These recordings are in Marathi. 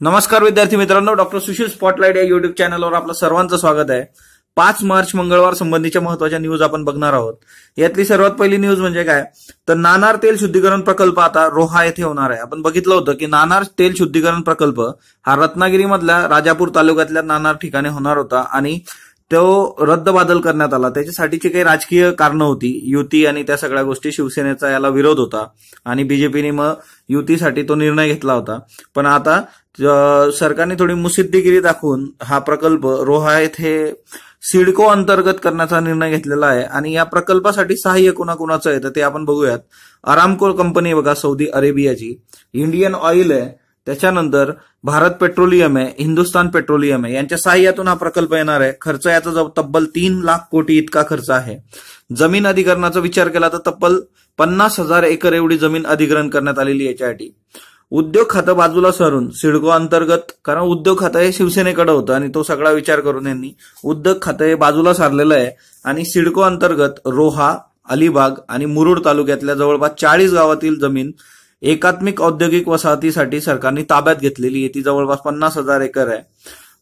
नमस्कार विद्यार्थी मित्रांनो, डॉक्टर सुशील स्पॉटलाइट या युट्यूब चॅनलवर आपलं सर्वांचं स्वागत आहे। 5 मार्च मंगळवार संबंधीच्या महत्त्वाच्या न्यूज आपण बघणार आहोत। यातली सर्वात पहिली न्यूज म्हणजे काय तर नाणार तेल शुद्धीकरण प्रकल्प आता रोहा येथे होणार आहे। आपण बघितलं होतं की नाणार तेल शुद्धीकरण प्रकल्प हा रत्नागिरीमधल्या राजापूर तालुक्यातल्या नाणार ठिकाणी होणार होता आणि तो रद्दबादल करण्यात आला। त्याच्यासाठीची काही राजकीय कारणं होती, युती आणि त्या सगळ्या गोष्टी, शिवसेनेचा याला विरोध होता आणि बीजेपीने मग युतीसाठी तो निर्णय घेतला होता। पण आता सरकारने थोडी मुसिद्दीगिरी दाखवून हा प्रकल्प रोहा येथे सिडको अंतर्गत करण्याचा निर्णय घेतलेला आहे आणि या प्रकल्पासाठी सहाय्य कोणाकोणाचं आहे तर ते आपण बघूयात। अरामको कंपनी बघा, सौदी अरेबियाची, इंडियन ऑइल आहे, त्याच्यानंतर भारत पेट्रोलियम आहे, हिंदुस्तान पेट्रोलियम आहे, यांच्या सहाय्यातून हा प्रकल्प येणार आहे। खर्च याचा तब्बल 3 लाख कोटी इतका खर्च आहे। जमीन अधिग्रहणाचा विचार केला तर तब्बल 50,000 एकर एवढी जमीन अधिग्रहण करण्यात आलेली याच्यासाठी। उद्योग खातं बाजूला सरून सिडको अंतर्गत, कारण उद्योग खातं हे शिवसेनेकडे होतं आणि तो सगळा विचार करून यांनी उद्योग खातं हे बाजूला सारलेलं आहे आणि सिडको अंतर्गत रोहा, अलिबाग आणि मुरुड तालुक्यातल्या जवळपास 40 गावातील जमीन एकात्मिक औद्योगिक वसाहतीसाठी सरकारने ताब्यात घेतलेली आहे। ती जवळपास 50,000 एकर आहे।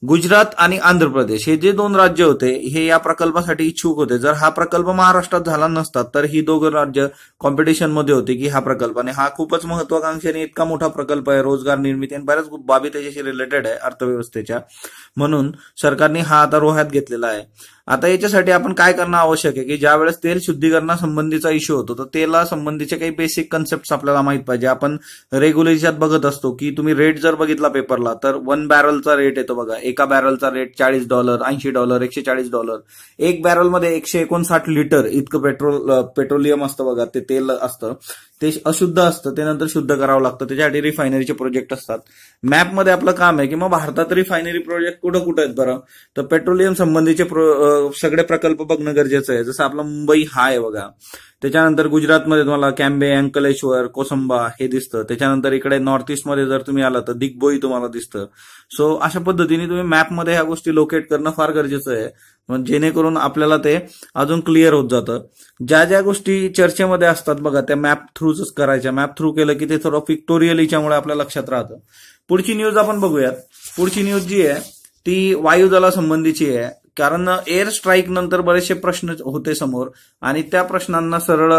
गुजरात आणि आंध्र प्रदेश हे जे 2 राज्य होते हे या प्रकल्पासाठी इच्छुक होते। जर हा प्रकल्प महाराष्ट्रात झाला नसता तर ही 2 राज्य कॉम्पिटिशन मध्ये होते की हा प्रकल्प, आणि हा खूपच महत्वाकांक्षी आणि इतका मोठा प्रकल्प आहे, रोजगार निर्मिती आणि बऱ्याच बाबी त्याच्याशी रिलेटेड आहे अर्थव्यवस्थेच्या, म्हणून सरकारने हा आता रोह्यात घेतलेला आहे। आता याच्यासाठी आपण काय करणं आवश्यक आहे की ज्या वेळेस तेल शुद्धीकरणासंबंधीचा इश्यू होतो तर तेला संबंधीचे काही बेसिक कन्सेप्ट आपल्याला माहित पाहिजे। आपण रेग्युलरच्यात बघत असतो की तुम्ही रेट जर बघितला पेपरला तर 1 बॅरलचा रेट येतो बघा, एका बॅरलचा रेट $40, $80, $140, 1 बॅरलमध्ये 159 लिटर इतकं पेट्रोलियम असतं बघा, ते तेल असतं, ते अशुद्ध असतं, ते नंतर शुद्ध करावं लागतं, त्याच्यासाठी रिफायनरीचे प्रोजेक्ट असतात। मॅपमध्ये आपलं काम आहे की मग भारतात रिफायनरी प्रोजेक्ट कुठं कुठं आहेत बरं, तर पेट्रोलियम संबंधीचे सगळे प्रकल्प बघणं गरजेचं आहे। जसं आपलं मुंबई हा आहे बघा, त्याच्यानंतर गुजरातमध्ये तुम्हाला कॅम्बे, अंकलेश्वर, कोसंबा हे दिसतं, त्याच्यानंतर इकडे नॉर्थ ईस्ट मध्ये जर तुम्ही आला तर दिग्बोई तुम्हाला दिसतं। सो अशा पद्धतीने तुम्ही मॅपमध्ये ह्या गोष्टी लोकेट करणं फार गरजेचं आहे, जेणेकरून आपल्याला ते अजून क्लिअर होत जातं। ज्या ज्या गोष्टी चर्चेमध्ये असतात बघा त्या मॅप थ्रूच करायच्या, मॅप थ्रू केलं की ते थोडं पिक्टोरियलीच्यामुळे आपल्या लक्षात राहतं। पुढची न्यूज आपण बघूयात। पुढची न्यूज जी आहे ती वायुदलासंबंधीची आहे, कारण एअर स्ट्राईक नंतर बरेचसे प्रश्न होते समोर आणि त्या प्रश्नांना सरळ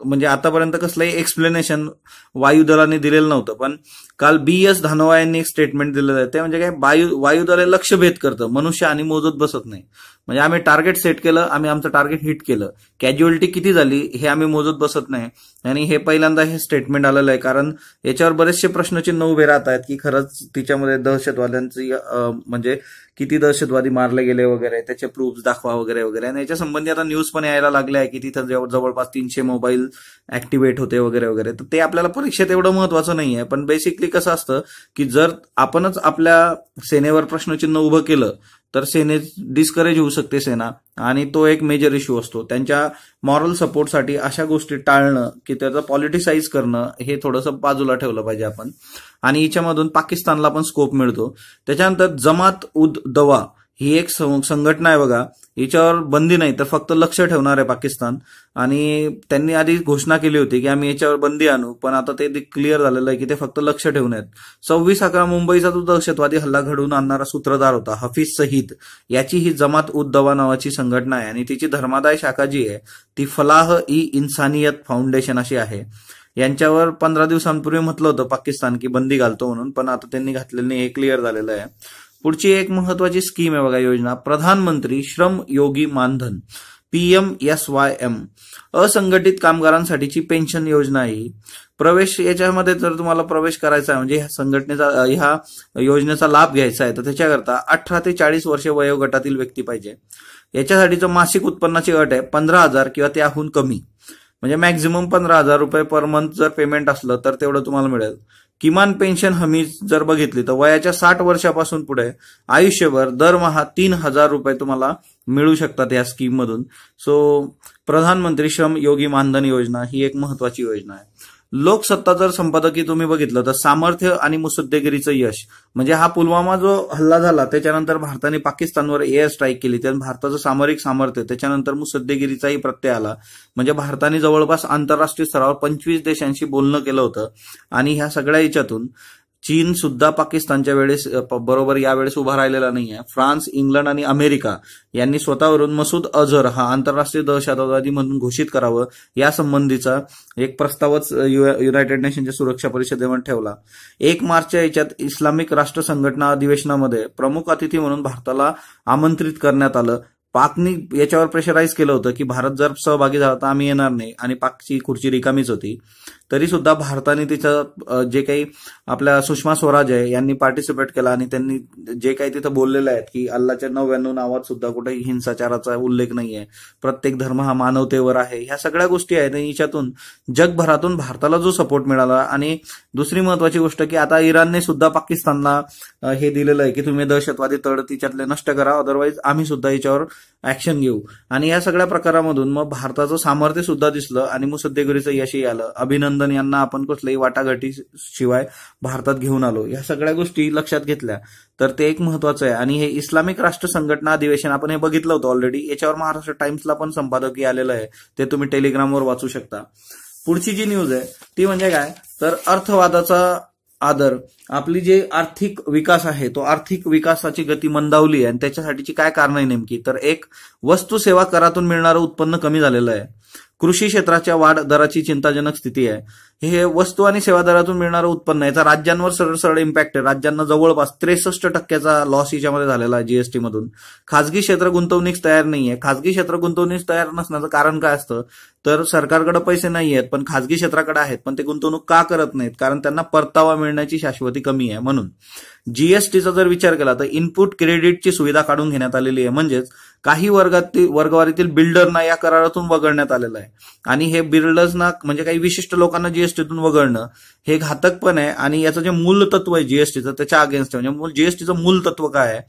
म्हणजे आतापर्यंत कसलंही एक्सप्लेनेशन वायुदलाने दिलेलं नव्हतं, पण काल BS धानोआ यांनी एक स्टेटमेंट दिलेलं आहे। ते म्हणजे काय, वायुदल हे लक्ष्यभेद करतं, मनुष्य आणि मोजत बसत नाही। म्हणजे आम्ही टार्गेट सेट केलं, आम्ही आमचं टार्गेट हिट केलं, कॅज्युअलिटी किती झाली हे आम्ही मोजत बसत नाही। आणि हे पहिल्यांदा हे स्टेटमेंट आलेलं आहे, कारण याच्यावर बरेचसे प्रश्नचिन्ह उभे राहत आहेत की खरंच तिच्यामध्ये दहशतवाद्यांची म्हणजे किती दहशतवादी मारले गेले वगैरे, त्याचे प्रूफ्स दाखवा वगैरे वगैरे, आणि याच्या संबंधी आता न्यूज पण यायला लागल्या आहे की तिथं जवळपास 300 मोबाईल ऍक्टिव्हेट होते वगैरे वगैरे। तर ते आपल्याला परीक्षेत एवढं महत्वाचं नाही आहे, पण बेसिकली कसं असतं की जर आपणच आपल्या सेनेवर प्रश्नचिन्ह उभं केलं तर डिस्करेज होऊ शकते सेना, आणि तो एक मेजर इश्यू असतो। त्यांच्या मॉरल सपोर्टसाठी अशा गोष्टी टाळणं की त्याचं पॉलिटिसाइज करणं हे थोडंसं बाजूला ठेवलं पाहिजे आपण, आणि याच्यामधून पाकिस्तानला पण स्कोप मिळतो। त्याच्यानंतर जमात उद दवा ही एक संघटना आहे बघा, याच्यावर बंदी नाही तर फक्त लक्ष ठेवणार आहे पाकिस्तान, आणि त्यांनी आधी घोषणा केली होती की आम्ही याच्यावर बंदी आणू, पण आता ते क्लिअर झालेलं आहे की ते फक्त लक्ष ठेवून आहेत। 26/11 मुंबईचा जो दहशतवादी हल्ला घडवून आणणारा सूत्रधार होता हफीज सईद, याची ही जमात उद दवा नावाची संघटना आहे आणि तिची धर्मादाय शाखा जी आहे ती फलाह-ई-इन्सानियत फाउंडेशन अशी आहे। यांच्यावर 15 दिवसांपूर्वी म्हटलं होतं पाकिस्तान की बंदी घालतो म्हणून, पण आता त्यांनी घातलेलं नाही, हे क्लिअर झालेलं आहे। पुढची एक महत्वाची स्कीम आहे बघा, योजना, प्रधानमंत्री श्रम योगी मानधन, PMSYM, असंघटित कामगारांसाठीची पेन्शन योजना आहे। प्रवेश याच्यामध्ये जर तुम्हाला प्रवेश करायचा आहे म्हणजे ह्या योजनेचा लाभ घ्यायचा आहे तर त्याच्याकरता 18 ते 40 वर्षे वयोगटातील व्यक्ती पाहिजे। याच्यासाठीचं मासिक उत्पन्नाची अट आहे 15,000 किंवा त्याहून कमी, म्हणजे मॅक्झिमम 15,000 रुपये पर मंथ जर पेमेंट असलं तर तेवढं तुम्हाला मिळेल। किमान पेन्शन हमी जर बघितली तर वयाच्या 60 वर्षापासून पुढे आयुष्यभर दरमहा 3,000 रुपये तुम्हाला मिळू शकतात या स्कीम मधून। सो प्रधानमंत्री श्रम योगी मानधन योजना ही एक महत्वाची योजना आहे। लोकसत्ता जर संपादकीय तुम्ही बघितलं तर सामर्थ्य आणि मुसद्देगिरीचं यश, म्हणजे हा पुलवामा जो हल्ला झाला त्याच्यानंतर भारताने पाकिस्तानवर एअर स्ट्राईक केली, त्यानंतर भारताचं सामरिक सामर्थ्य, त्याच्यानंतर मुसद्देगिरीचाही प्रत्यय आला, म्हणजे भारताने जवळपास आंतरराष्ट्रीय स्तरावर 25 देशांशी बोलणं केलं होतं, आणि ह्या सगळ्या याच्यातून चीन सुद्धा पाकिस्तानच्या वेळेस बरोबर यावेळेस उभा राहिलेला नाहीये. फ्रान्स, इंग्लंड आणि अमेरिका यांनी स्वतःवरून मसूद अझहर हा आंतरराष्ट्रीय दहशतवादी म्हणून घोषित करावं यासंबंधीचा एक प्रस्तावच युनायटेड नेशनच्या सुरक्षा परिषदेमध्ये ठेवला. 1 मार्चच्या याच्यात इस्लामिक राष्ट्र संघटना अधिवेशनामध्ये प्रमुख अतिथी म्हणून भारताला आमंत्रित करण्यात आलं. पाकनी याच्यावर प्रेशराईज केलं होतं की भारत जर सहभागी झाला तर आम्ही येणार नाही, आणि पाकची खुर्ची रिकामीच होती. तरी सुद्धा भारताने तिचं जे काही आपल्या सुषमा स्वराज आहे यांनी पार्टिसिपेट केला, आणि त्यांनी जे काही तिथं बोललेलं आहे की अल्लाच्या 99 नावात सुद्धा कुठेही हिंसाचाराचा उल्लेख नाहीये, प्रत्येक धर्म हा मानवतेवर आहे, ह्या सगळ्या गोष्टी आहेत. आणि याच्यातून जगभरातून भारताला जो सपोर्ट मिळाला. आणि दुसरी महत्वाची गोष्ट की आता इराणने सुद्धा पाकिस्तानला हे दिलेलं आहे की तुम्ही दहशतवादी तळ तिच्यातले नष्ट करा, अदरवाईज आम्ही सुद्धा याच्यावर ऍक्शन घेऊ. आणि या सगळ्या प्रकारामधून मग भारताचं सामर्थ्य सुद्धा दिसलं आणि मुसद्देगिरीचं यशही आलं. अभिनंदन यांना आपण कुठल्याही वाटाघाटी शिवाय भारतात घेऊन आलो. या सगळ्या गोष्टी लक्षात घेतल्या तर ते एक महत्वाचं आहे. आणि हे इस्लामिक राष्ट्र संघटना अधिवेशन आपण हे बघितलं होतं ऑलरेडी. याच्यावर महाराष्ट्र टाइम्सला पण संपादकीय आलेलं आहे, ते तुम्ही टेलिग्रामवर वाचू शकता. पुढची जी न्यूज आहे ती म्हणजे काय तर अर्थवादाचा आदर. आपली जे आर्थिक विकास आहे तो आर्थिक विकासाची गती मंदावली आहे, आणि त्याच्यासाठीची काय कारण आहे नेमकी तर एक, वस्तू सेवा करातून मिळणारं उत्पन्न कमी झालेलं आहे. कृषी क्षेत्राच्या वाढ दराची चिंताजनक स्थिती आहे. हे वस्तू आणि सेवा दरातून मिळणारं उत्पन्न याचा राज्यांवर सरळ सरळ इम्पॅक्ट आहे. राज्यांना जवळपास 63% लॉस याच्यामध्ये झालेला आहे जीएसटी मधून. खासगी क्षेत्र गुंतवणूक तयार नाहीये. खासगी क्षेत्र गुंतवणूक तयार नसण्याचं कारण काय असतं तर सरकारकडे पैसे नाही आहेत पण खासगी क्षेत्राकडे आहेत, पण ते गुंतवणूक का करत नाहीत कारण त्यांना परतावा मिळण्याची शाश्वती कमी आहे. म्हणून जीएसटीचा जर विचार केला तर इनपुट क्रेडिटची सुविधा काढून घेण्यात आलेली आहे. म्हणजेच काही वर्गवारीतील बिल्डरना या करारातून वगळण्यात आलेलं आहे. आणि हे बिल्डर्सना म्हणजे काही विशिष्ट लोकांना जीएसटीतून वगळणं हे घातक पण आहे. आणि याचं जे मूल तत्व आहे जीएसटीचं त्याच्या अगेन्स्ट आहे. म्हणजे जीएसटीचं मूल तत्व काय आहे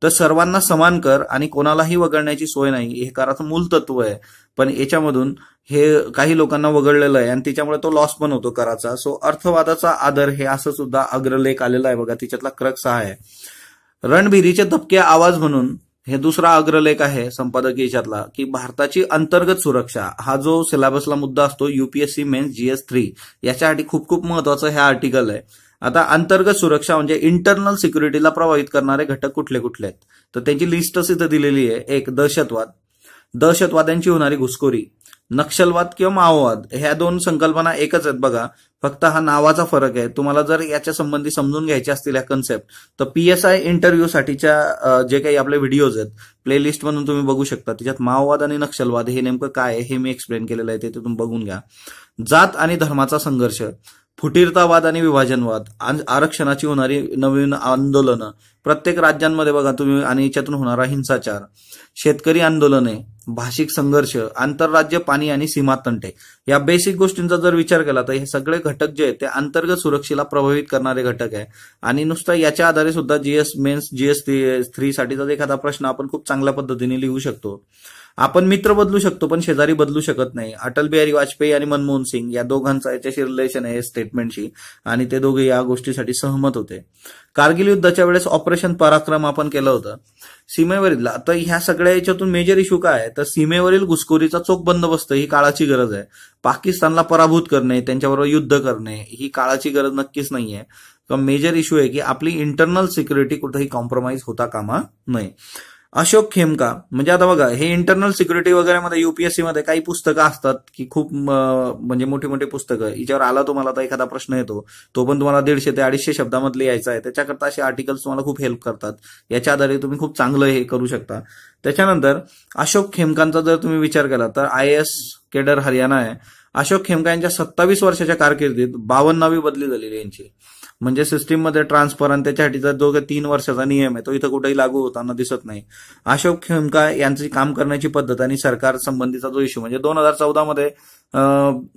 तर सर्वांना समान कर आणि कोणालाही वगळण्याची सोय नाही, हे कराचं मूल तत्व आहे. पण याच्यामधून हे काही लोकांना वगळलेलं आहे आणि त्याच्यामुळे तो लॉस पण होतो कराचा. सो अर्थवादाचा आदर हे असं सुद्धा अग्रलेख आलेला आहे बघा, तिच्यातला क्रक्स हा आहे. रणबिरीचे दबके आवाज म्हणून हे दुसरा अग्रलेख आहे संपादकीय याच्यातला की भारताची अंतर्गत सुरक्षा हा जो सिलेबसला मुद्दा असतो यूपीएससी मेन्स GS3 याच्यासाठी खूप खूप महत्वाचं हे आर्टिकल आहे. आता अंतर्गत सुरक्षा म्हणजे इंटरनल सिक्युरिटीला प्रभावित करणारे घटक कुठले कुठले आहेत तर त्यांची लिस्टच इथं दिलेली आहे. एक, दहशतवाद, दहशतवाद्यांची होणारी घुसखोरी, नक्षलवाद किंवा माओवाद. ह्या दोन संकल्पना एकच आहेत बघा, फक्त हा नावाचा फरक आहे. तुम्हाला जर याच्या संबंधी समजून घ्यायचे असतील या कन्सेप्ट तर PSI इंटरव्ह्यू साठीच्या जे काही आपले व्हिडिओज आहेत प्लेलिस्ट म्हणून तुम्ही बघू शकता. त्याच्यात माओवाद आणि नक्षलवाद हे नेमकं काय आहे हे मी एक्सप्लेन केलेलं आहे, ते तुम्ही बघून घ्या. जात आणि धर्माचा संघर्ष, फुटीरतावाद आणि विभाजनवाद, आरक्षणाची होणारी नवीन आंदोलनं प्रत्येक राज्यांमध्ये बघा तुम्ही, आणि याच्यातून होणारा हिंसाचार, शेतकरी आंदोलने, भाषिक संघर्ष, आंतरराज्य पाणी आणि सीमा तंटे. या बेसिक गोष्टींचा जर विचार केला तर हे सगळे घटक जे आहेत ते अंतर्गत सुरक्षेला प्रभावित करणारे घटक आहे. आणि नुसतं याच्या आधारे सुद्धा GS3 साठीचा एखादा प्रश्न आपण खूप चांगल्या पद्धतीने लिहू शकतो. आपण मित्र बदलू शकतो पण शेजारी बदलू शकत नाही. अटल बिहारी वाजपेयी आणि मनमोहन सिंग या दोघांचा याच्याशी रिलेशन आहे स्टेटमेंटशी, आणि ते दोघे या गोष्टीसाठी सहमत होते. कारगिल युद्धाच्या वेळेस ऑपरेशन पराक्रम आपण केलं होतं सीमेवरील. आता ह्या सगळ्या याच्यातून मेजर इश्यू काय आहे तर सीमेवरील घुसखोरीचा चोख बंदोबस्त ही काळाची गरज आहे. पाकिस्तानला पराभूत करणे, त्यांच्याबरोबर युद्ध करणे ही काळाची गरज नक्कीच नाहीये. मेजर इश्यू आहे की आपली इंटरनल सिक्युरिटी कुठेही कॉम्प्रोमाइज होता कामा नये. अशोक खेमका म्हणजे आता बघा हे इंटरनल सिक्युरिटी वगैरे मध्ये UPSC मध्ये काही पुस्तकं असतात की खूप म्हणजे मोठी मोठी पुस्तकं, हिच्यावर आला तुम्हाला तर एखादा प्रश्न येतो तो पण तुम्हाला 150 ते 250 शब्दामध्ये लिहायचा आहे. त्याच्याकरता असे आर्टिकल्स तुम्हाला खूप हेल्प करतात. याच्या आधारे तुम्ही खूप चांगलं हे करू शकता. त्याच्यानंतर अशोक खेमकांचा जर तुम्ही विचार केला तर IAS केडर हरियाणा आहे. अशोक खेमका यांच्या 27 वर्षाच्या कारकिर्दीत 52वी बदली झालेली यांची. म्हणजे सिस्टीममध्ये ट्रान्सफर आणि त्याच्यासाठीचा जो 3 वर्षाचा नियम आहे तो इथं कुठेही लागू होताना दिसत नाही. अशोक खेमका यांची काम करण्याची पद्धत आणि सरकार संबंधीचा जो इश्यू म्हणजे 2014 मध्ये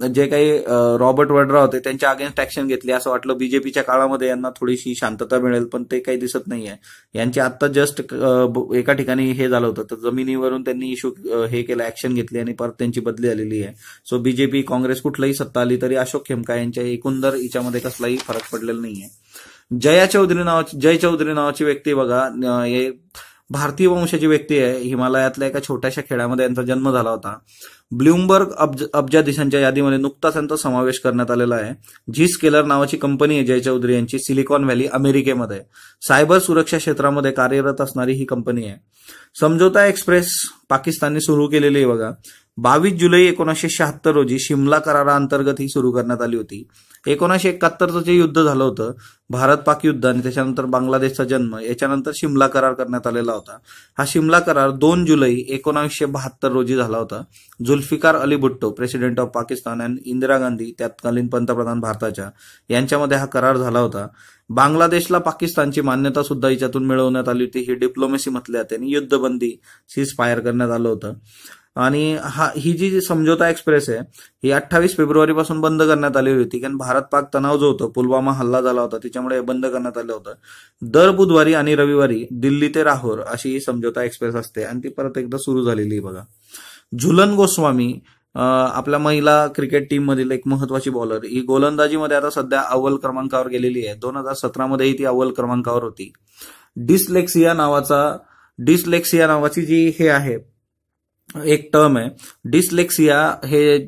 जे काही रॉबर्ट वड्रा होते त्यांच्या अगेन्स्ट ऍक्शन घेतली. असं वाटलं बीजेपीच्या काळामध्ये यांना थोडीशी शांतता मिळेल पण ते काही दिसत नाहीये. यांची आता जस्ट एका ठिकाणी हे झालं होतं तर जमिनीवरून त्यांनी इश्यू हे केलं, ऍक्शन घेतली आणि परत त्यांची बदली झालेली आहे. सो बीजेपी काँग्रेस कुठलाही सत्ता आली तरी अशोक खेमका यांच्या एकंदर हिच्यामध्ये कसलाही फरक पडलेला नाहीये. जय चौधरी नावाची व्यक्ती बघा, हे भारतीय वंशाची व्यक्ती आहे. हिमालयातल्या एका छोट्याशा खेड्यामध्ये यांचा जन्म झाला होता. ब्लूमबर्ग अब्जाधीशांच्या यादीमध्ये नुकताच यांचा समावेश करण्यात आलेला आहे. झी-स्केलर नावाची कंपनी आहे जय चौधरी यांची, सिलिकॉन व्हॅली अमेरिकेमध्ये सायबर सुरक्षा क्षेत्रामध्ये कार्यरत असणारी ही कंपनी आहे. समझौता एक्सप्रेस पाकिस्तानने सुरू केलेली आहे बघा. 22 जुलै 1976 रोजी शिमला कराराअंतर्गत ही सुरू करण्यात आली होती. 1971चं जे युद्ध झालं होतं, भारत पाक युद्ध, आणि त्याच्यानंतर बांगलादेशचा जन्म, याच्यानंतर शिमला करार करण्यात आलेला होता. हा शिमला करार 2 जुलै 1972 रोजी झाला होता. जुल्फिकार अली भुट्टो, प्रेसिडेंट ऑफ पाकिस्तान, आणि इंदिरा गांधी, तत्कालीन पंतप्रधान भारताच्या, यांच्यामध्ये हा करार झाला होता. बांगलादेशला पाकिस्तानची मान्यता सुद्धा याच्यातून मिळवण्यात आली होती. ही डिप्लोमॅसी म्हटल्या त्यांनी युद्धबंदी सीज फायर करण्यात आलं होतं. आणि ही जी समझौता एक्सप्रेस आहे ही 28 फेब्रुवारी पासून बंद करण्यात आली होती, कारण भारत पाक तणाव जो होता, पुलवामा हल्ला झाला होता, त्याच्यामुळे हे बंद करण्यात आलं होतं. दर बुधवारी आणि रविवारी दिल्ली ते लाहोर अशी ही समझौता एक्सप्रेस असते, आणि ती परत एकदा सुरू झालेली आहे बघा. झुलन गोस्वामी आपल्या महिला क्रिकेट टीम मधील एक महत्वाची बॉलर, ही गोलंदाजीमध्ये आता सध्या अव्वल क्रमांकावर गेलेली आहे. 2017 मध्येही ती अव्वल क्रमांकावर होती. डिस्लेक्सिया नावाची जी हे आहे एक टर्म आहे, डिस्लेक्सिया, हे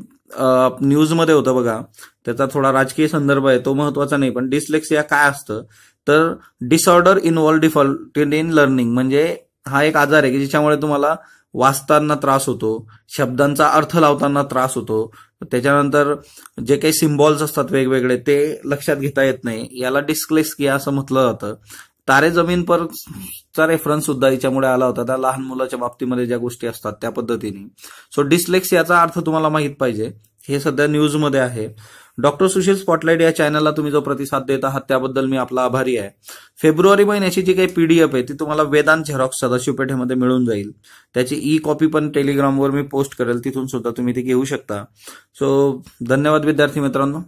न्यूजमध्ये होतं बघा. त्याचा थोडा राजकीय संदर्भ आहे, तो महत्वाचा नाही. पण डिस्लेक्सिया काय असतं तर disorder involve defaulted in learning, म्हणजे हा एक आजार आहे की ज्याच्यामुळे तुम्हाला वाचताना त्रास होतो, शब्दांचा अर्थ लावताना त्रास होतो, त्याच्यानंतर जे काही सिम्बॉल्स असतात वेगवेगळे ते लक्षात घेता येत नाही. याला डिस्लेक्सिया असं म्हटलं जातं. तारे जमीन परचा रेफरन्स सुद्धा याच्यामुळे आला होता, त्या लहान मुलाच्या बाबतीमध्ये ज्या गोष्टी असतात त्या पद्धतीने. सो डिस्लेक्सियाचा अर्थ तुम्हाला माहित पाहिजे, हे सध्या न्यूजमध्ये आहे. डॉक्टर सुशील स्पॉटलाइट या चॅनलला तुम्ही जो प्रतिसाद देत आहात त्याबद्दल मी आपला आभारी आहे. फेब्रुवारी महिन्याची जी काही पीडीएफ आहे ती तुम्हाला वेदांत झेरॉक्स सदाशिव पेठेमध्ये मिळून जाईल. त्याची ई कॉपी पण टेलिग्रामवर मी पोस्ट करेल, तिथून सुद्धा तुम्ही ती घेऊ शकता. सो धन्यवाद विद्यार्थी मित्रांनो.